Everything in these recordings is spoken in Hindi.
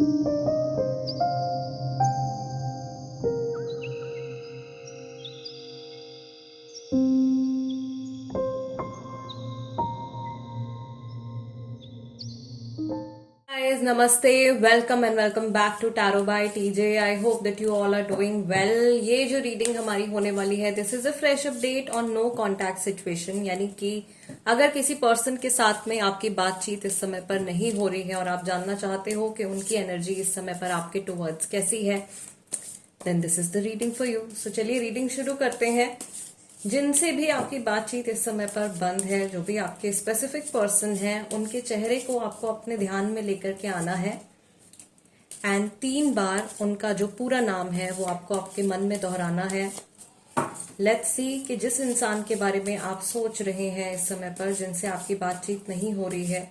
Guys, namaste, welcome and welcome back to Tarot by TJ. I hope that you all are doing well. ये जो रीडिंग हमारी होने वाली है, this is a fresh update on no contact situation, यानी कि अगर किसी पर्सन के साथ में आपकी बातचीत इस समय पर नहीं हो रही है और आप जानना चाहते हो कि उनकी एनर्जी इस समय पर आपके टुवर्ड्स कैसी है, then this is the reading for you. So चलिए रीडिंग शुरू करते हैं. जिनसे भी आपकी बातचीत इस समय पर बंद है, जो भी आपके स्पेसिफिक पर्सन हैं, उनके चेहरे को आपको अपने ध्यान में लेकर के आना है एंड 3 बार उनका जो पूरा नाम है वो आपको आपके मन में दोहराना है. लेट्स सी कि जिस इंसान के बारे में आप सोच रहे हैं इस समय पर, जिनसे आपकी बातचीत नहीं हो रही है,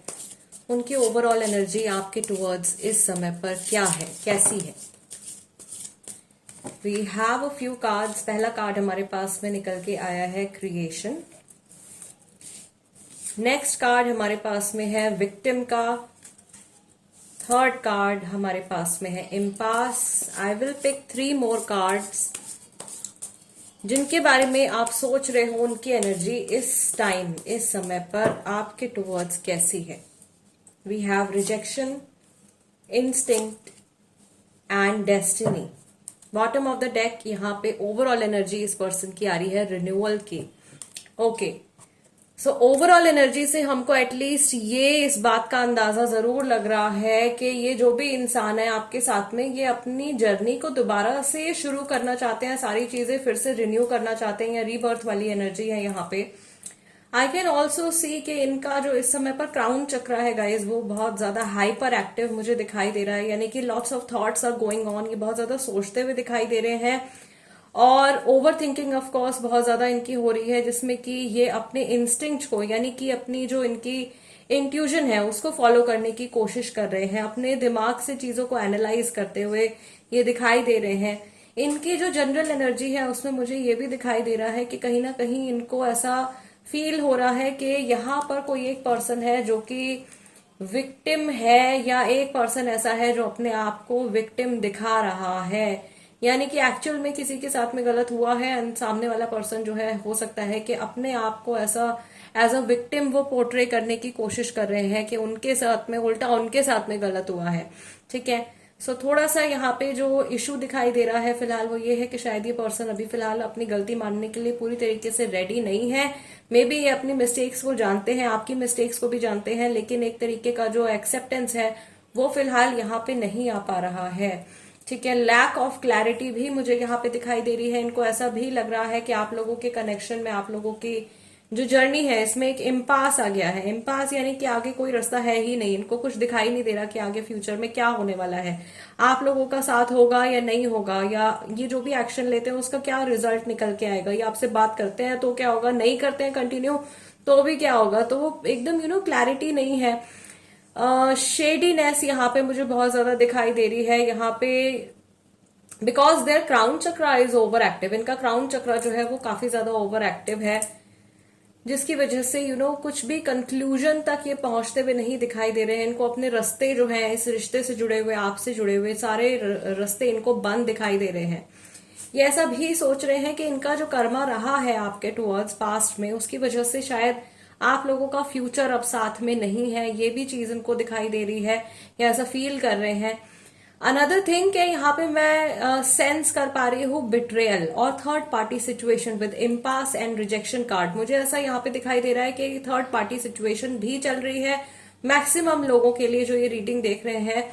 उनकी ओवरऑल एनर्जी आपके टुवर्ड्स इस समय पर क्या है, कैसी है. We have a few cards. पहला कार्ड हमारे पास में निकल के आया है क्रिएशन. नेक्स्ट कार्ड हमारे पास में है विक्टिम का. थर्ड कार्ड हमारे पास में है impasse. I will pick 3 more cards. जिनके बारे में आप सोच रहे हो, उनकी एनर्जी इस टाइम, इस समय पर आपके टुवर्ड्स कैसी है. We have rejection, instinct and destiny. Bottom of the deck यहाँ पे ओवरऑल एनर्जी इस पर्सन की आ रही है रिन्यूअल की. ओके, सो ओवरऑल एनर्जी से हमको एटलीस्ट ये इस बात का अंदाजा जरूर लग रहा है कि ये जो भी इंसान है आपके साथ में, ये अपनी जर्नी को दोबारा से शुरू करना चाहते हैं, सारी चीजें फिर से रिन्यू करना चाहते हैं, या रीबर्थ वाली एनर्जी है यहाँ पे. आई कैन ऑल्सो सी कि इनका जो इस समय पर क्राउन चक्र है गाइज, वो बहुत ज्यादा हाइपर एक्टिव मुझे दिखाई दे रहा है. यानी कि lots of thoughts are going on. ये बहुत ज्यादा सोचते हुए दिखाई दे रहे हैं और ओवर थिंकिंग ऑफ कोर्स बहुत ज्यादा इनकी हो रही है, जिसमें कि ये अपने इंस्टिंक्ट को, यानी कि अपनी जो इनकी इंट्यूजन है उसको फॉलो करने की कोशिश कर रहे हैं. अपने दिमाग से चीजों को एनालाइज करते हुए ये दिखाई दे रहे हैं. इनकी जो जनरल एनर्जी है उसमें मुझे ये भी दिखाई दे रहा है कि कहीं ना कहीं इनको ऐसा फील हो रहा है कि यहाँ पर कोई एक पर्सन है जो कि विक्टिम है, या एक पर्सन ऐसा है जो अपने आप को विक्टिम दिखा रहा है. यानी कि एक्चुअल में किसी के साथ में गलत हुआ है एंड सामने वाला पर्सन जो है, हो सकता है कि अपने आप को ऐसा एज अ विक्टिम वो पोर्ट्रे करने की कोशिश कर रहे हैं कि उनके साथ में, उल्टा उनके साथ में गलत हुआ है. ठीक है, सो थोड़ा सा यहाँ पे जो इशू दिखाई दे रहा है फिलहाल वो ये है कि शायद ये पर्सन अभी फिलहाल अपनी गलती मानने के लिए पूरी तरीके से रेडी नहीं है. मे बी ये अपनी मिस्टेक्स को जानते हैं, आपकी मिस्टेक्स को भी जानते हैं, लेकिन एक तरीके का जो एक्सेप्टेंस है वो फिलहाल यहाँ पे नहीं आ पा रहा है. ठीक है, लैक ऑफ क्लैरिटी भी मुझे यहाँ पे दिखाई दे रही है. इनको ऐसा भी लग रहा है कि आप लोगों के कनेक्शन में, आप लोगों की जो जर्नी है इसमें एक इम्पास आ गया है. इम्पास यानी कि आगे कोई रास्ता है ही नहीं. इनको कुछ दिखाई नहीं दे रहा कि आगे फ्यूचर में क्या होने वाला है, आप लोगों का साथ होगा या नहीं होगा, या ये जो भी एक्शन लेते हैं उसका क्या रिजल्ट निकल के आएगा. ये आपसे बात करते हैं तो क्या होगा, नहीं करते हैं कंटिन्यू तो भी क्या होगा. तो वो एकदम क्लैरिटी नहीं है. शेडीनेस यहाँ पे मुझे बहुत ज्यादा दिखाई दे रही है यहाँ पे, बिकॉज देयर क्राउन चक्र इज ओवर एक्टिव. इनका क्राउन चक्र जो है वो काफी ज्यादा ओवर एक्टिव है, जिसकी वजह से कुछ भी कंक्लूजन तक ये पहुंचते हुए नहीं दिखाई दे रहे हैं. इनको अपने रास्ते जो हैं, इस रिश्ते से जुड़े हुए, आपसे जुड़े हुए सारे रास्ते इनको बंद दिखाई दे रहे हैं. ये ऐसा भी सोच रहे हैं कि इनका जो कर्मा रहा है आपके टुवर्ड्स पास्ट में, उसकी वजह से शायद आप लोगों का फ्यूचर अब साथ में नहीं है. ये भी चीज इनको दिखाई दे रही है, या ऐसा फील कर रहे हैं. अनदर थिंग के यहाँ पे मैं सेंस कर पा रही हूँ बिट्रेयल और third party situation with impasse and rejection card. मुझे ऐसा यहाँ पे दिखाई दे रहा है कि थर्ड पार्टी सिचुएशन भी चल रही है मैक्सिमम लोगों के लिए जो ये रीडिंग देख रहे हैं.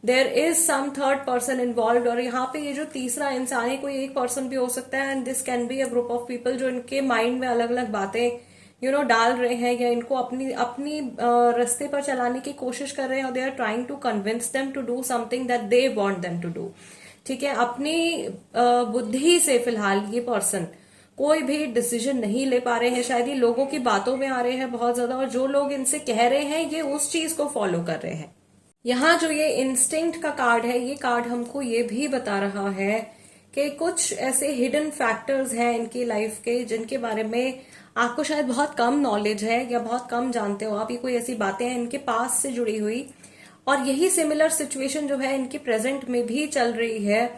There is some third person involve, और यहाँ पे ये जो तीसरा इंसान है कोई एक पर्सन भी हो सकता है, and this can be a group of people जो इनके माइंड में अलग अलग बातें डाल रहे हैं, या इनको अपनी अपनी रास्ते पर चलाने की कोशिश कर रहे हैं. और they are trying to convince them to do something that they want them to do. ठीक है, अपनी बुद्धि से फिलहाल ये पर्सन कोई भी डिसीजन नहीं ले पा रहे हैं. शायद ये लोगों की बातों में आ रहे हैं बहुत ज्यादा, और जो लोग इनसे कह रहे हैं ये उस चीज को फॉलो कर रहे हैं. यहाँ जो ये इंस्टिंक्ट का कार्ड है, ये कार्ड हमको ये भी बता रहा है कि कुछ ऐसे हिडन फैक्टर्स हैं इनकी लाइफ के, जिनके बारे में आपको शायद बहुत कम नॉलेज है या बहुत कम जानते हो आप. ये कोई ऐसी बातें हैं इनके पास से जुड़ी हुई, और यही सिमिलर सिचुएशन जो है इनकी प्रेजेंट में भी चल रही है।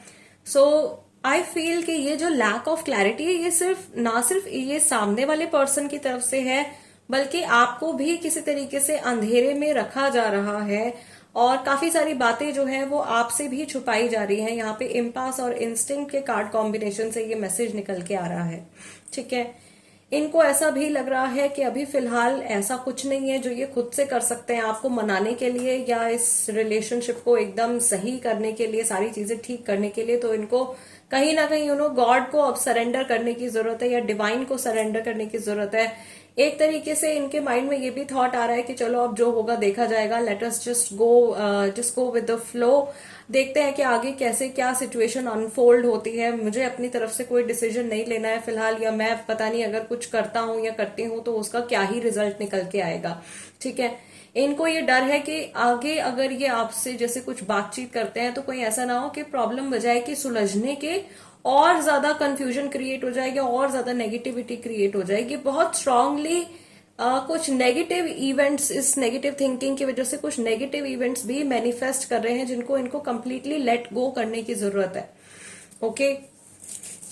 सो आई फील कि ये जो लैक ऑफ क्लैरिटी है ये सिर्फ ये सामने वाले पर्सन की तरफ से है, बल्कि आपको भी किसी तरीके से अंधेरे में रखा जा रहा है और काफी सारी बातें जो है वो आपसे भी छुपाई जा रही हैं। यहाँ पे इम्पास और इंस्टिंक्ट के कार्ड कॉम्बिनेशन से ये मैसेज निकल के आ रहा है। ठीक है, इनको ऐसा भी लग रहा है कि अभी फिलहाल ऐसा कुछ नहीं है जो ये खुद से कर सकते हैं आपको मनाने के लिए या इस रिलेशनशिप को एकदम सही करने के लिए, सारी चीजें ठीक करने के लिए। तो इनको कहीं ना कहीं गॉड को अब सरेंडर करने की जरूरत है या डिवाइन को सरेंडर करने की जरूरत है। एक तरीके से इनके माइंड में ये भी थॉट आ रहा है कि चलो अब जो होगा देखा जाएगा, let us just go with the flow. देखते हैं कि आगे कैसे क्या सिचुएशन अनफोल्ड होती है। मुझे अपनी तरफ से कोई डिसीजन नहीं लेना है फिलहाल, या मैं पता नहीं अगर कुछ करता हूं या करती हूं तो उसका क्या ही रिजल्ट निकल के आएगा। ठीक है, इनको ये डर है कि आगे अगर ये आपसे जैसे कुछ बातचीत करते हैं तो कोई ऐसा ना हो कि प्रॉब्लम बजाय कि सुलझने के और ज्यादा कंफ्यूजन क्रिएट हो जाएगी और ज्यादा नेगेटिविटी क्रिएट हो जाएगी। बहुत स्ट्रांगली कुछ नेगेटिव इवेंट्स, इस नेगेटिव थिंकिंग की वजह से कुछ नेगेटिव इवेंट्स भी मैनिफेस्ट कर रहे हैं जिनको इनको कंप्लीटली लेट गो करने की जरूरत है। ओके,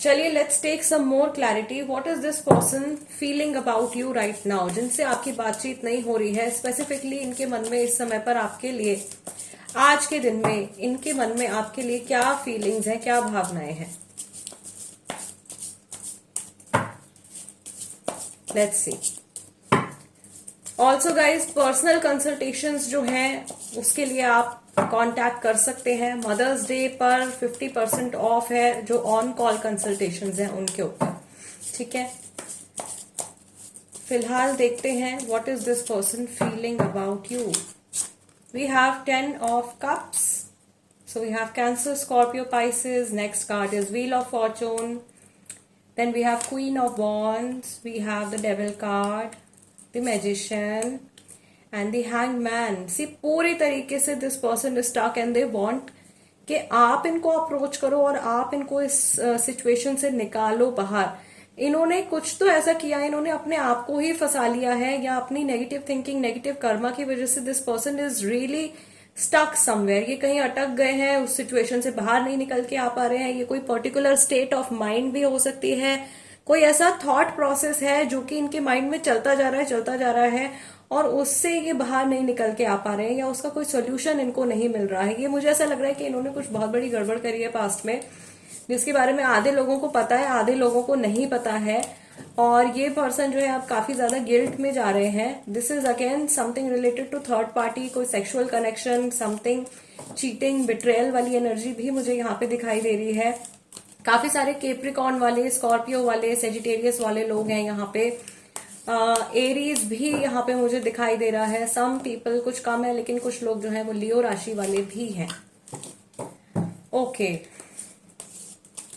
चलिए let's take some more clarity. What is this person feeling about you right now? जिनसे आपकी बातचीत नहीं हो रही है, स्पेसिफिकली इनके मन में इस समय पर आपके लिए, आज के दिन में इनके मन में आपके लिए क्या फीलिंग्स हैं, क्या भावनाएं हैं? Let's see. Also guys, personal consultations जो हैं उसके लिए आप कांटेक्ट कर सकते हैं। मदर्स डे पर 50% ऑफ है जो ऑन कॉल कंसल्टेशंस हैं उनके ऊपर। ठीक है, फिलहाल देखते हैं what is this person feeling about you. We have 10 of cups, so we have Cancer, Scorpio, Pisces. Next card is wheel of fortune, then we have Queen of Wands, we have the Devil card, the Magician and the Hanged Man. See, पूरी तरीके से this person is stuck and they want कि आप इनको अप्रोच करो और आप इनको इस सिचुएशन से निकालो बाहर। इन्होंने कुछ तो ऐसा किया है, इन्होंने अपने आप को ही फंसा लिया है या अपनी नेगेटिव थिंकिंग, नेगेटिव कर्मा की वजह से this person is really stuck somewhere. ये कहीं अटक गए हैं, उस सिचुएशन से बाहर नहीं निकल के आ पा रहे हैं। ये कोई पर्टिकुलर स्टेट ऑफ माइंड भी हो सकती है, कोई ऐसा थॉट प्रोसेस है जो कि इनके माइंड में चलता जा रहा है और उससे ये बाहर नहीं निकल के आ पा रहे हैं या उसका कोई सोल्यूशन इनको नहीं मिल रहा है। ये मुझे ऐसा लग रहा है कि इन्होंने कुछ बहुत बड़ी गड़बड़ करी है पास्ट में, जिसके बारे में आधे लोगों को पता है, आधे लोगों को नहीं पता है। और ये पर्सन जो है आप काफी ज्यादा गिल्ट में जा रहे हैं। This is again something related to third party, कोई sexual connection, something cheating, betrayal वाली एनर्जी भी मुझे यहाँ पे दिखाई दे रही है। काफी सारे केप्रिकॉन वाले, स्कॉर्पियो वाले, सेजिटेरियस वाले लोग हैं यहाँ पे। एरीज भी यहाँ पे मुझे दिखाई दे रहा है। सम पीपल, कुछ कम है लेकिन कुछ लोग जो है वो लियो राशि वाले भी हैं। Okay,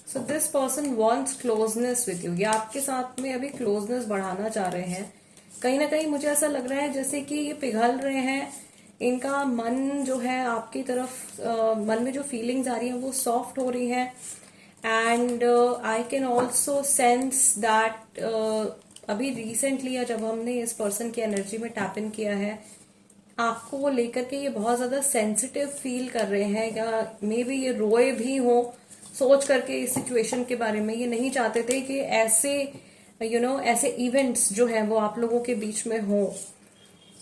so this person wants closeness with you. ये आपके साथ में अभी क्लोजनेस बढ़ाना चाह रहे हैं। कहीं ना कहीं मुझे ऐसा लग रहा है जैसे कि ये पिघल रहे हैं, इनका मन जो है आपकी तरफ, मन में जो फीलिंग्स आ रही हैं वो सॉफ्ट हो रही हैं। And I can also sense that अभी रिसेंटली जब हमने इस पर्सन की एनर्जी में टैप इन किया है, आपको लेकर के ये बहुत ज्यादा सेंसिटिव फील कर रहे हैं, या मे बी ये रोए भी हो सोच करके इस सिचुएशन के बारे में। ये नहीं चाहते थे कि ऐसे ऐसे इवेंट्स जो हैं वो आप लोगों के बीच में हो।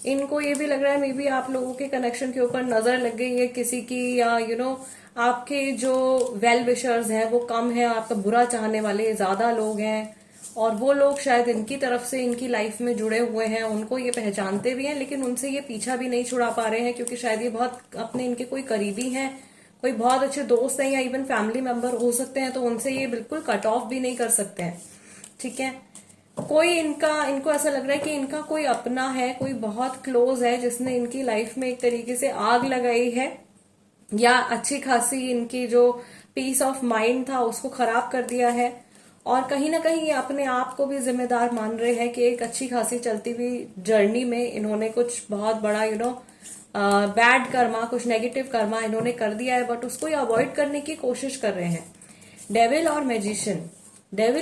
इनको ये भी लग रहा है मे बी आप लोगों के कनेक्शन के ऊपर नजर लग गई है किसी की, या आपके जो वेल विशर्स हैं वो कम है, आपका बुरा चाहने वाले ज्यादा लोग हैं और वो लोग शायद इनकी तरफ से इनकी लाइफ में जुड़े हुए हैं। उनको ये पहचानते भी हैं लेकिन उनसे ये पीछा भी नहीं छुड़ा पा रहे हैं, क्योंकि शायद ये बहुत अपने इनके कोई करीबी हैं, कोई बहुत अच्छे दोस्त हैं या इवन फैमिली मेंबर हो सकते हैं, तो उनसे ये बिल्कुल कट ऑफ भी नहीं कर सकते हैं। ठीक है, कोई इनको ऐसा लग रहा है कि इनका कोई अपना है, कोई बहुत क्लोज है जिसने इनकी लाइफ में एक तरीके से आग लगाई है या अच्छी खासी इनकी जो पीस ऑफ माइंड था उसको खराब कर दिया है। और कहीं ना कहीं ये अपने आप को भी जिम्मेदार मान रहे हैं कि एक अच्छी खासी चलती हुई जर्नी में इन्होंने कुछ बहुत बड़ा बैड कर्मा, कुछ नेगेटिव कर्मा इन्होंने कर दिया है, बट उसको ये अवॉइड करने की कोशिश कर रहे हैं। डेविल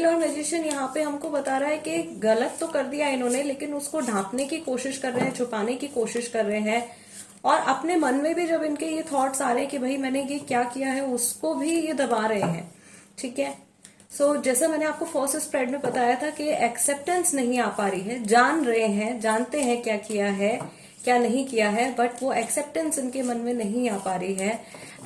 और मैजिशियन यहाँ पे हमको बता रहा है कि गलत तो कर दिया इन्होंने, लेकिन उसको ढांपने की कोशिश कर रहे हैं, छुपाने की कोशिश कर रहे हैं और अपने मन में भी जब इनके ये थॉट्स आ रहे हैं कि भाई मैंने ये क्या किया है, उसको भी ये दबा रहे हैं। ठीक है, सो जैसा मैंने आपको फर्स्ट स्प्रेड में बताया था कि एक्सेप्टेंस नहीं आ पा रही है, जान रहे हैं, जानते हैं क्या किया है क्या नहीं किया है, बट वो एक्सेप्टेंस इनके मन में नहीं आ पा रही है।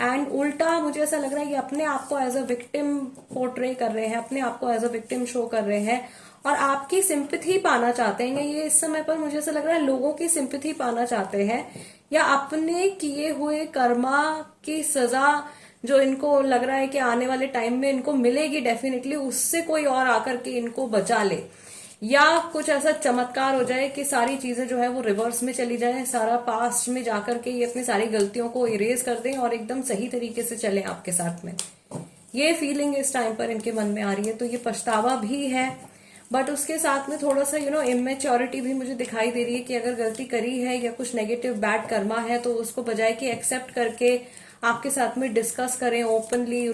एंड उल्टा मुझे ऐसा लग रहा है कि अपने आप को एज अ विक्टिम पोर्ट्रे कर रहे हैं, अपने आप को एज अ विक्टिम शो कर रहे हैं और आपकी सिंपैथी पाना चाहते हैं। ये इस समय पर मुझे ऐसा लग रहा है लोगों की सिंपैथी पाना चाहते हैं, या अपने किए हुए कर्मा की सजा जो इनको लग रहा है कि आने वाले टाइम में इनको मिलेगी डेफिनेटली, उससे कोई और आकर के इनको बचा ले, या कुछ ऐसा चमत्कार हो जाए कि सारी चीजें जो है वो रिवर्स में चली जाए, सारा पास्ट में जाकर के ये अपनी सारी गलतियों को इरेज कर दें और एकदम सही तरीके से चले आपके साथ में। ये फीलिंग इस टाइम पर इनके मन में आ रही है। तो ये पछतावा भी है, बट उसके साथ में थोड़ा सा इमेच्योरिटी भी मुझे दिखाई दे रही है कि अगर गलती करी है या कुछ नेगेटिव बैड कर्मा है तो उसको बजाय कि एक्सेप्ट करके आपके साथ में डिस्कस करें ओपनली,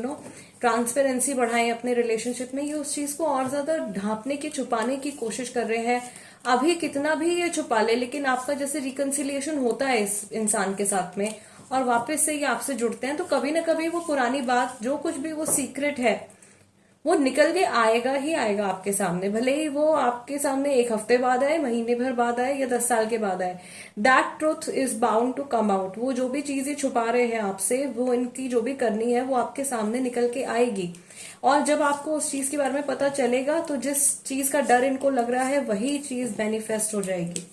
ट्रांसपेरेंसी बढ़ाएं अपने रिलेशनशिप में, ये उस चीज को और ज्यादा ढांपने की, छुपाने की कोशिश कर रहे हैं। अभी कितना भी ये छुपा ले, लेकिन आपका जैसे रिकंसिलिएशन होता है इस इंसान के साथ में और वापस से ये आपसे जुड़ते हैं, तो कभी ना कभी वो पुरानी बात, जो कुछ भी वो सीक्रेट है, वो निकल के आएगा ही आएगा आपके सामने। भले ही वो आपके सामने 1 हफ्ते बाद आए, महीने भर बाद आए या 10 साल के बाद आए, that truth is bound to come out. वो जो भी चीजें छुपा रहे हैं आपसे, वो इनकी जो भी करनी है वो आपके सामने निकल के आएगी। और जब आपको उस चीज के बारे में पता चलेगा तो जिस चीज का डर इनको लग रहा है वही चीज मैनिफेस्ट हो जाएगी।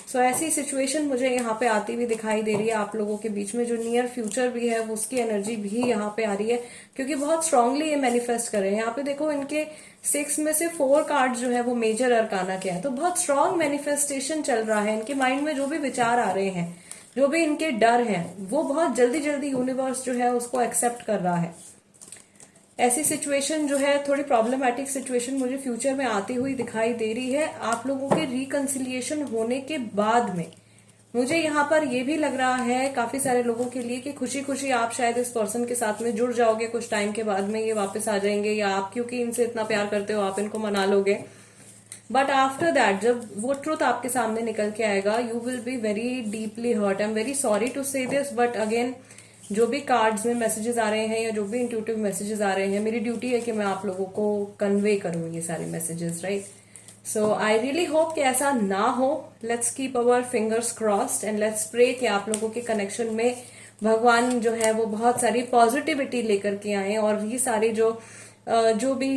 सो ऐसी सिचुएशन मुझे यहाँ पे आती हुई दिखाई दे रही है आप लोगों के बीच में। जो नियर फ्यूचर भी है वो उसकी एनर्जी भी यहाँ पे आ रही है, क्योंकि बहुत स्ट्रांगली ये मैनिफेस्ट कर रहे हैं। यहाँ पे देखो इनके 6 में से 4 कार्ड जो है वो मेजर अरकाना के हैं, तो बहुत स्ट्रांग मैनिफेस्टेशन चल रहा है। इनके माइंड में जो भी विचार आ रहे हैं, जो भी इनके डर हैं, वो बहुत जल्दी जल्दी यूनिवर्स जो है उसको एक्सेप्ट कर रहा है। ऐसी सिचुएशन जो है, थोड़ी प्रॉब्लमेटिक सिचुएशन मुझे फ्यूचर में आती हुई दिखाई दे रही है आप लोगों के रिकंसिलिएशन होने के बाद में। मुझे यहाँ पर यह भी लग रहा है काफी सारे लोगों के लिए कि खुशी खुशी आप शायद इस पर्सन के साथ में जुड़ जाओगे, कुछ टाइम के बाद में ये वापस आ जाएंगे, या आप क्योंकि इनसे इतना प्यार करते हो आप इनको मना लोगे। बट आफ्टर दैट जब वो ट्रूथ आपके सामने निकल के आएगा, you will be very deeply hurt. I am very sorry to say this, but again जो भी कार्ड्स में मैसेजेस आ रहे हैं या जो भी इंट्यूटिव मैसेजेस आ रहे हैं, मेरी ड्यूटी है कि मैं आप लोगों को कन्वे करूं ये सारे messages, right. So I really hope कि ऐसा ना हो। Let's keep our fingers crossed and let's pray कि आप लोगों के कनेक्शन में भगवान जो है वो बहुत सारी पॉजिटिविटी लेकर के आए और ये सारी जो भी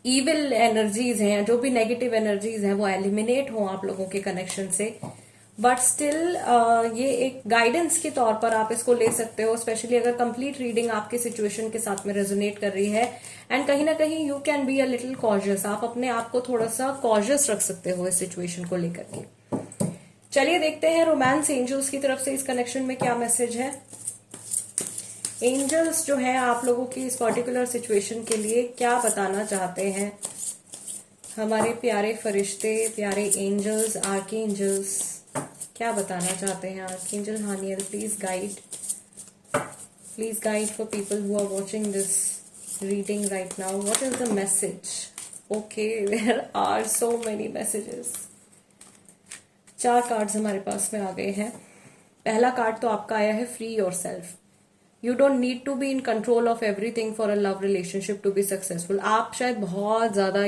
ईविल एनर्जीज हैं, जो भी नेगेटिव एनर्जीज हैं, वो एलिमिनेट हो आप लोगों के कनेक्शन से। बट स्टिल ये एक गाइडेंस के तौर पर आप इसको ले सकते हो, स्पेशली अगर कंप्लीट रीडिंग आपके सिचुएशन के साथ में रेजोनेट कर रही है। एंड कहीं ना कहीं you can be a little cautious, आप अपने आप को थोड़ा सा कॉशियस रख सकते हो इस सिचुएशन को लेकर के। चलिए देखते हैं रोमांस एंजल्स की तरफ से इस कनेक्शन में क्या मैसेज है। एंजल्स जो है आप लोगों की इस पर्टिकुलर सिचुएशन के लिए क्या बताना चाहते हैं। हमारे प्यारे फरिश्ते, प्यारे एंजल्स, आर्कएंजल्स क्या बताना चाहते हैं। Archangel Haniel, please guide for people who are watching this reading right now. What is the message? Okay, there are so many messages. 4 cards हमारे पास में आ गए हैं। पहला कार्ड तो आपका आया है free yourself. You don't need to be in control of everything for a love relationship to be successful. आप शायद बहुत ज्यादा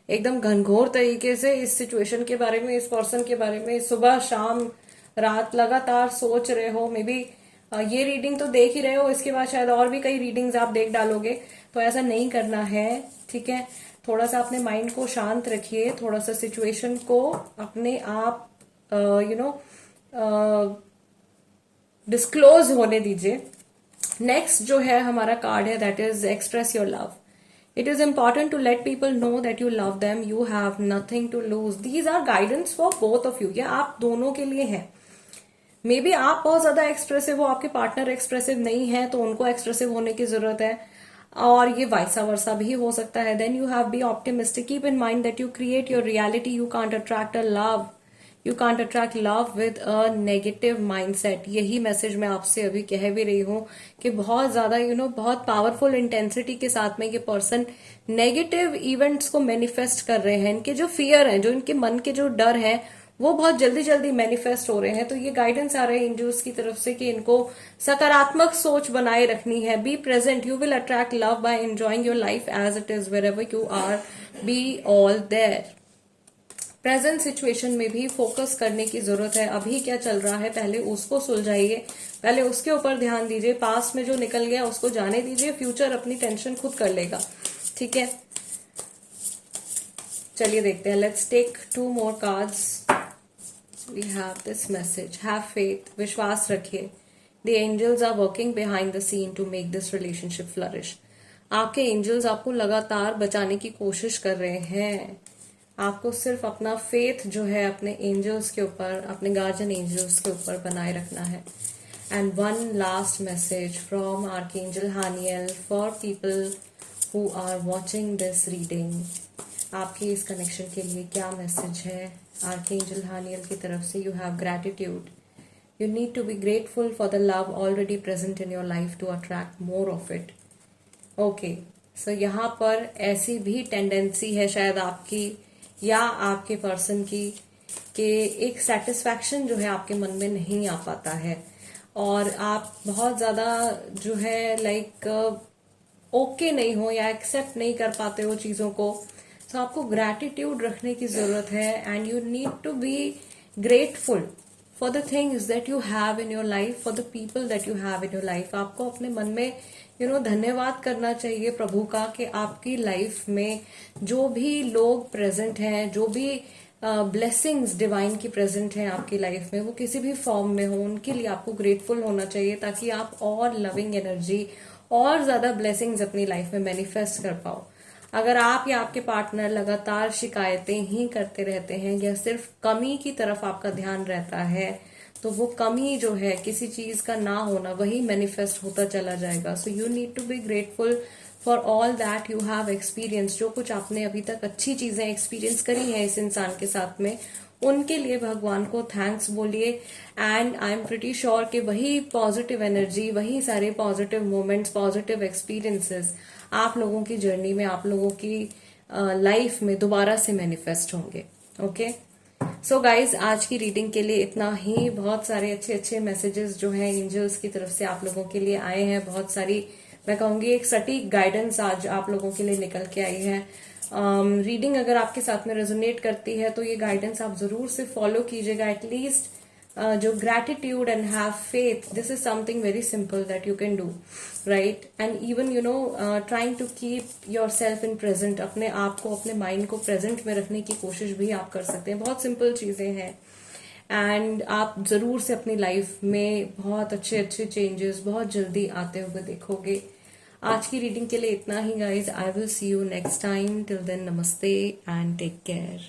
एकदम घनघोर तरीके से इस सिचुएशन के बारे में, इस पर्सन के बारे में सुबह शाम रात लगातार सोच रहे हो। मे बी ये रीडिंग तो देख ही रहे हो, इसके बाद शायद और भी कई रीडिंग्स आप देख डालोगे, तो ऐसा नहीं करना है, ठीक है। थोड़ा सा अपने माइंड को शांत रखिए, थोड़ा सा सिचुएशन को अपने आप डिस्क्लोज होने दीजिए। नेक्स्ट जो है हमारा कार्ड है, that is express your love. It is important to let people know that you love them. You have nothing to lose. These are guidance for both of you. ये आप दोनों के लिए है। मे बी आप बहुत ज्यादा एक्सप्रेसिव हो, आपके पार्टनर एक्सप्रेसिव नहीं है, तो उनको एक्सप्रेसिव होने की जरूरत है, और ये वाइसा वर्सा भी हो सकता है। Then you have be optimistic. Keep in mind that you create your reality. You can't attract a love. You can't attract love with a negative mindset. यही मैसेज मैं आपसे अभी कह भी रही हूँ कि बहुत ज्यादा बहुत पावरफुल इंटेंसिटी के साथ में ये पर्सन नेगेटिव इवेंट्स को मैनिफेस्ट कर रहे हैं। इनके जो फियर है, जो इनके मन के जो डर है, वो बहुत जल्दी जल्दी मैनिफेस्ट हो रहे हैं। तो ये गाइडेंस आ रहे हैं एंजल्स की तरफ से कि इनको सकारात्मक सोच बनाए रखनी है। Be present, you will attract love by enjoying your life as it is wherever you are, be all there. Present situation में भी फोकस करने की जरूरत है। अभी क्या चल रहा है पहले उसको सुलझाइए, पहले उसके ऊपर ध्यान दीजिए। पास्ट में जो निकल गया उसको जाने दीजिए, फ्यूचर अपनी टेंशन खुद कर लेगा, ठीक है। चलिए देखते हैं, let's take 2 more cards. We have this message, have faith, विश्वास रखिए। The angels are working behind the scene to make this relationship flourish. आपके एंजल्स आपको लगातार बचाने की कोशिश कर रहे हैं। आपको सिर्फ अपना फेथ जो है अपने एंजल्स के ऊपर, अपने गार्जियन एंजल्स के ऊपर बनाए रखना है। And one last message from archangel Haniel for people who are watching this reading. आपके इस कनेक्शन के लिए क्या मैसेज है आर्कएंजल हानियल की तरफ से? You have gratitude, you need to be grateful for the love already present in your life to attract more of it. Okay, so यहाँ पर ऐसी भी टेंडेंसी है शायद आपकी या आपके पर्सन की कि एक सेटिस्फैक्शन जो है आपके मन में नहीं आ पाता है और आप बहुत ज्यादा जो है लाइक ओके नहीं हो या एक्सेप्ट नहीं कर पाते हो चीजों को। तो आपको ग्रैटिट्यूड रखने की जरूरत है and you need to be grateful for the things that you have in your life, for the people that you have in your life. आपको अपने मन में धन्यवाद करना चाहिए प्रभु का कि आपकी लाइफ में जो भी लोग प्रेजेंट हैं, जो भी ब्लेसिंग्स डिवाइन की प्रेजेंट हैं आपकी लाइफ में, वो किसी भी फॉर्म में हो, उनके लिए आपको ग्रेटफुल होना चाहिए ताकि आप और लविंग एनर्जी और ज्यादा ब्लेसिंग्स अपनी लाइफ में मैनिफेस्ट कर पाओ। अगर आप या आपके पार्टनर लगातार शिकायतें ही करते रहते हैं या सिर्फ कमी की तरफ आपका ध्यान रहता है, तो वो कमी जो है किसी चीज का ना होना वही मैनिफेस्ट होता चला जाएगा। So you need to be grateful for all that you have experience. जो कुछ आपने अभी तक अच्छी चीजें एक्सपीरियंस करी हैं इस इंसान के साथ में, उनके लिए भगवान को थैंक्स बोलिए। And I am pretty sure कि वही पॉजिटिव एनर्जी, वही सारे पॉजिटिव मोमेंट्स, पॉजिटिव एक्सपीरियंसेस आप लोगों की जर्नी में, आप लोगों की लाइफ में दोबारा से मैनिफेस्ट होंगे। ओके, सो गाइज आज की रीडिंग के लिए इतना ही। बहुत सारे अच्छे अच्छे मैसेजेस जो हैं एंजल्स की तरफ से आप लोगों के लिए आए हैं। बहुत सारी, मैं कहूंगी एक सटीक गाइडेंस आज आप लोगों के लिए निकल के आई है। रीडिंग अगर आपके साथ में रेजोनेट करती है तो ये गाइडेंस आप जरूर से फॉलो कीजिएगा। एटलीस्ट जो gratitude and have faith, this is something very simple that you can do, right. And even trying to keep yourself in present, अपने आप को, अपने माइंड को प्रेजेंट में रखने की कोशिश भी आप कर सकते हैं। बहुत सिंपल चीजें हैं एंड आप जरूर से अपनी लाइफ में बहुत अच्छे अच्छे चेंजेस बहुत जल्दी आते हुए देखोगे। आज की रीडिंग के लिए इतना ही guys. I will see you next time. Till then नमस्ते एंड टेक केयर।